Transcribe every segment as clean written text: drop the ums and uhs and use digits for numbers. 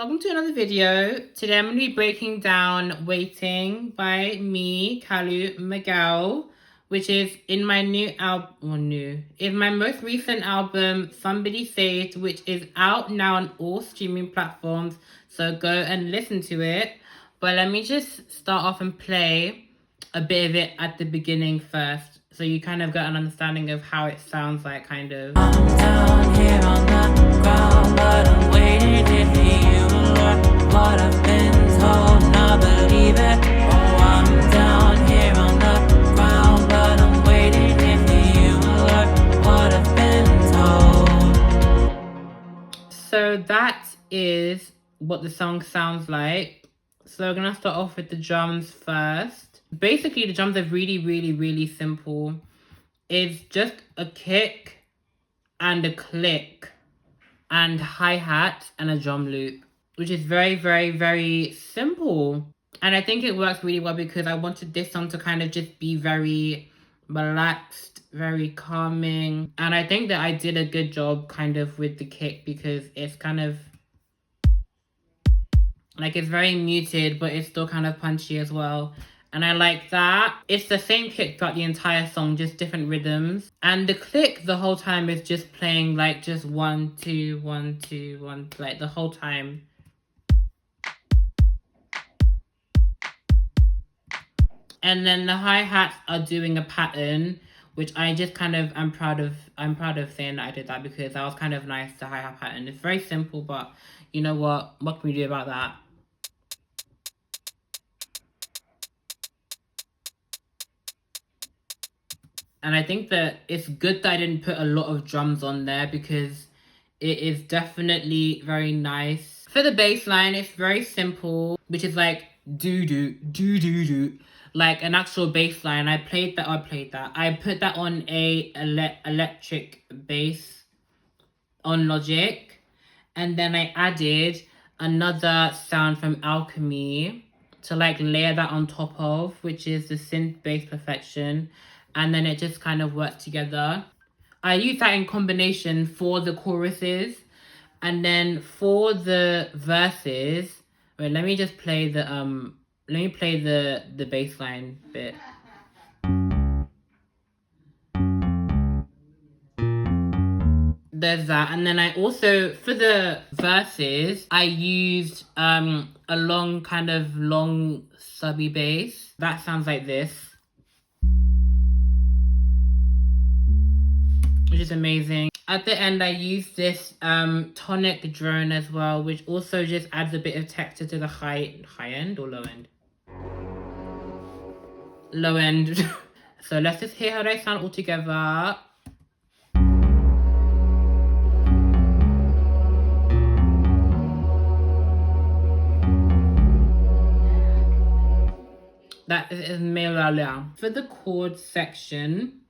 Welcome to another video. Today I'm going to be breaking down Waiting by me, Kalu Miguel, which is in my in my most recent album, Somebody Say It, which is out now on all streaming platforms, so go and listen to it. But let me just start off and play a bit of it at the beginning first, so you kind of get an understanding of how it sounds like, kind of. I'm down here on the ground, but I'm waiting to hear you learn what I've been told, not believe it. Oh, I'm down here on the ground, but I'm waiting to hear you learn what I've been told. So that is what the song sounds like. So we're gonna start off with the drums first. Basically, the drums are really simple. It's just a kick and a click and hi-hat and a drum loop, which is very simple. And I think it works really well because I wanted this song to kind of just be very relaxed, very calming. And I think that I did a good job kind of with the kick because it's kind of like, it's very muted, but it's still kind of punchy as well. And I like that. It's the same kick throughout the entire song, just different rhythms. And the click the whole time is just playing like just 1, 2, 1, 2, 1, like the whole time. And then the hi-hats are doing a pattern, which I just kind of, I'm proud of saying that I did that because that was kind of nice, the hi-hat pattern. It's very simple, but you know what can we do about that? And I think that it's good that I didn't put a lot of drums on there because it is definitely very nice. For the bass line, it's very simple, which is like do, like an actual bass line. I put that on a electric bass on Logic. And then I added another sound from Alchemy to like layer that on top of, which is the synth bass Perfection. And then it just kind of worked together. I use that in combination for the choruses. And then for the verses, wait, let me just play the bass line bit. There's that. And then I also, for the verses, I used a long subby bass. That sounds like this, which is amazing. At the end, I used this tonic drone as well, which also just adds a bit of texture to the high end or low end? Low end. So let's just hear how they sound all together. That is Melala. For the chord section,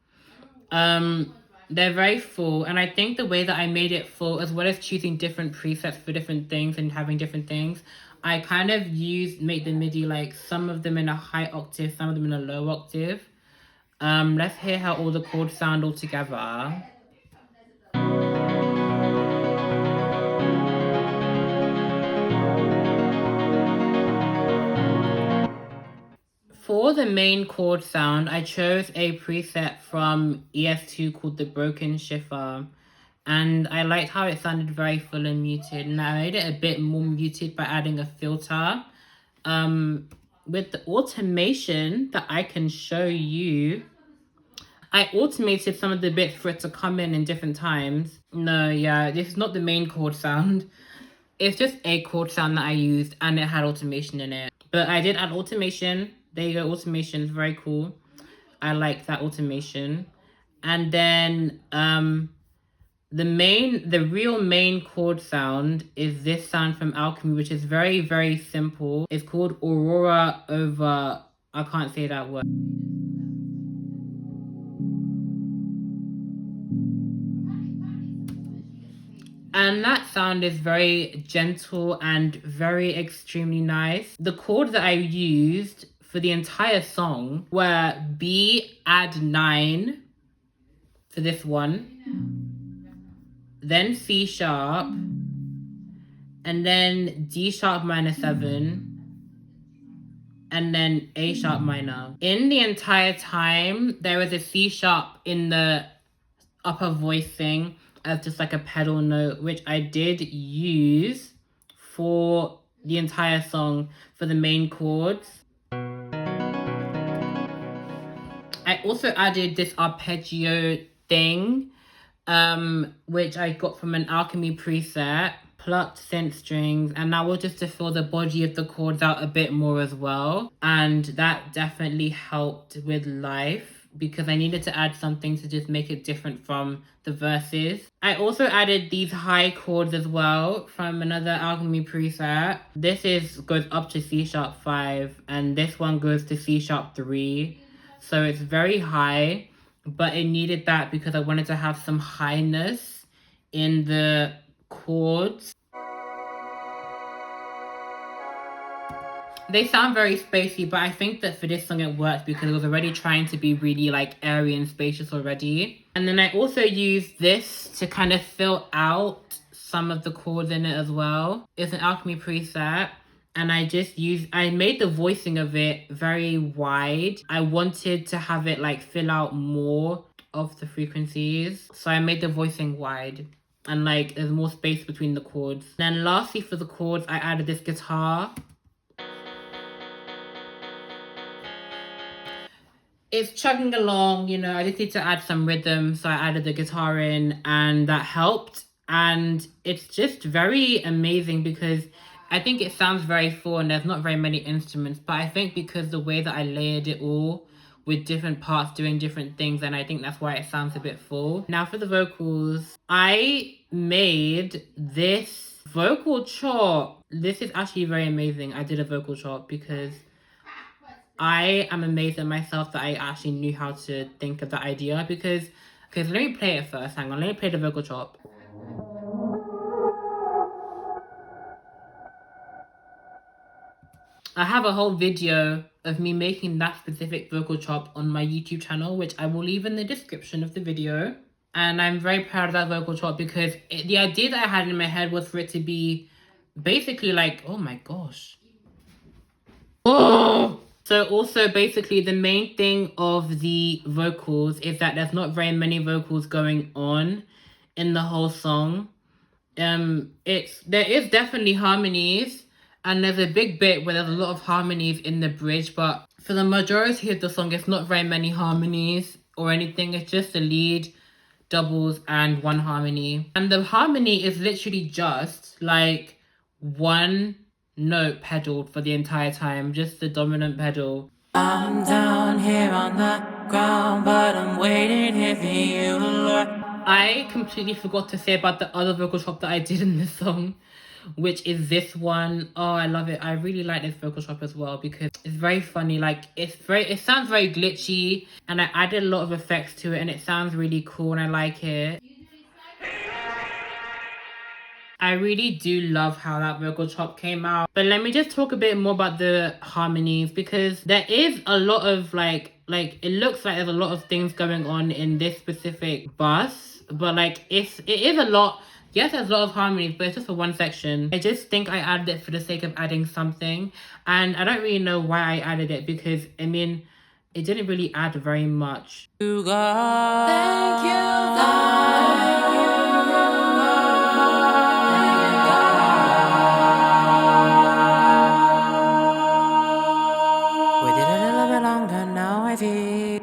they're very full, and I think the way that I made it full, as well as choosing different presets for different things and having different things, I kind of make the MIDI like some of them in a high octave, some of them in a low octave. Let's hear how all the chords sound all together. For the main chord sound, I chose a preset from ES2 called the Broken Shifter. And I liked how it sounded very full and muted. And I made it a bit more muted by adding a filter. With the automation that I can show you, I automated some of the bits for it to come in different times. No, yeah, this is not the main chord sound. It's just a chord sound that I used, and it had automation in it. But I did add automation. There you go, automation is very cool. I like that automation. And then the real main chord sound is this sound from Alchemy, which is very simple. It's called Aurora over, I can't say that word. And that sound is very gentle and very extremely nice. The chords that I used for the entire song were B add 9 for this one, then C sharp, and then D sharp minor 7, and then A sharp minor. In the entire time, there was a C sharp in the upper voice thing as just like a pedal note, which I did use for the entire song for the main chords. I also added this arpeggio thing, which I got from an Alchemy preset, plucked synth strings, and that was just to fill the body of the chords out a bit more as well. And that definitely helped with life because I needed to add something to just make it different from the verses. I also added these high chords as well from another Alchemy preset. This goes up to C sharp 5, and this one goes to C sharp 3. So it's very high, but it needed that because I wanted to have some highness in the chords. They sound very spacey, but I think that for this song it worked because it was already trying to be really like airy and spacious already. And then I also used this to kind of fill out some of the chords in it as well. It's an Alchemy preset. And I made the voicing of it very wide. I wanted to have it like fill out more of the frequencies. So I made the voicing wide and like there's more space between the chords. Then lastly for the chords, I added this guitar. It's chugging along, you know, I just need to add some rhythm. So I added the guitar in and that helped. And it's just very amazing because I think it sounds very full and there's not very many instruments, but I think because the way that I layered it all with different parts doing different things, and I think that's why it sounds a bit full. Now for the vocals, I made this vocal chart. This is actually very amazing. I did a vocal chart because I am amazed at myself that I actually knew how to think of the idea because let me play it first. Hang on, let me play the vocal chart. I have a whole video of me making that specific vocal chop on my YouTube channel, which I will leave in the description of the video. And I'm very proud of that vocal chop because the idea that I had in my head was for it to be basically like, oh my gosh. Oh! So also basically the main thing of the vocals is that there's not very many vocals going on in the whole song. There is definitely harmonies. And there's a big bit where there's a lot of harmonies in the bridge, but for the majority of the song, it's not very many harmonies or anything. It's just the lead, doubles, and one harmony. And the harmony is literally just like one note pedaled for the entire time, just the dominant pedal. I'm down here on the ground, but I'm waiting here for you, Lord. I completely forgot to say about the other vocal chop that I did in this song, which is this one. Oh, I love it. I really like this vocal chop as well because it's very funny. Like it sounds very glitchy and I added a lot of effects to it and it sounds really cool and I like it. I really do love how that vocal chop came out. But let me just talk a bit more about the harmonies because there is a lot of like it looks like there's a lot of things going on in this specific bus, but like it is a lot. Yes, there's a lot of harmonies, but it's just for one section. I just think I added it for the sake of adding something. And I don't really know why I added it because, I mean, it didn't really add very much. You God. Thank you, God. We did it a little bit longer now, I think.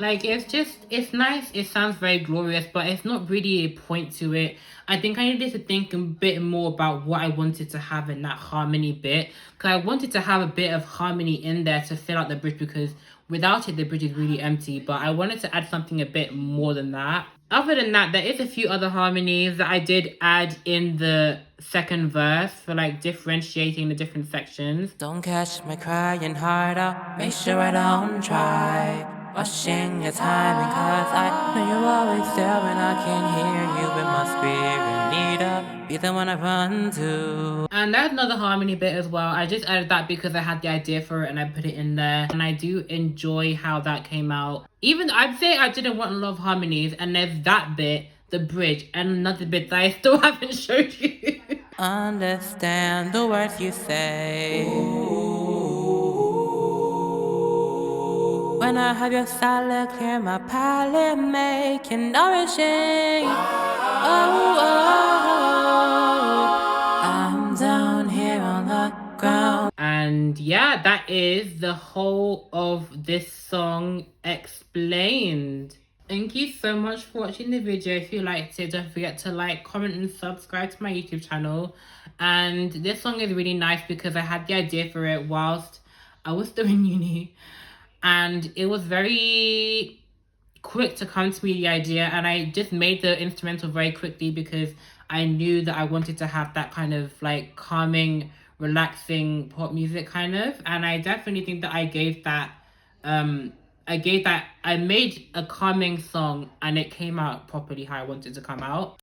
Like, it's nice. It sounds very glorious, but it's not really a point to it. I think I needed to think a bit more about what I wanted to have in that harmony bit. Because I wanted to have a bit of harmony in there to fill out the bridge because without it, the bridge is really empty. But I wanted to add something a bit more than that. Other than that, there is a few other harmonies that I did add in the second verse for like differentiating the different sections. Don't catch my crying heart out. Make sure I don't try. Watching your timing, cause I know you're always there when I can't hear you in my spirit. Need to be the one I run to. And there's another harmony bit as well. I just added that because I had the idea for it and I put it in there. And I do enjoy how that came out. Even I'd say I didn't want a lot of harmonies, and there's that bit, the bridge, and another bit that I still haven't showed you. understand the words you say. When I have your salad, clear my palate, make it nourishing. Oh, I'm down here on the ground. And yeah, that is the whole of this song explained. Thank you so much for watching the video. If you liked it, don't forget to like, comment, and subscribe to my YouTube channel. And this song is really nice because I had the idea for it whilst I was still in uni. And it was very quick to come to me, the idea, and I just made the instrumental very quickly because I knew that I wanted to have that kind of like calming, relaxing pop music kind of. And I definitely think that I made a calming song and it came out properly how I wanted to come out.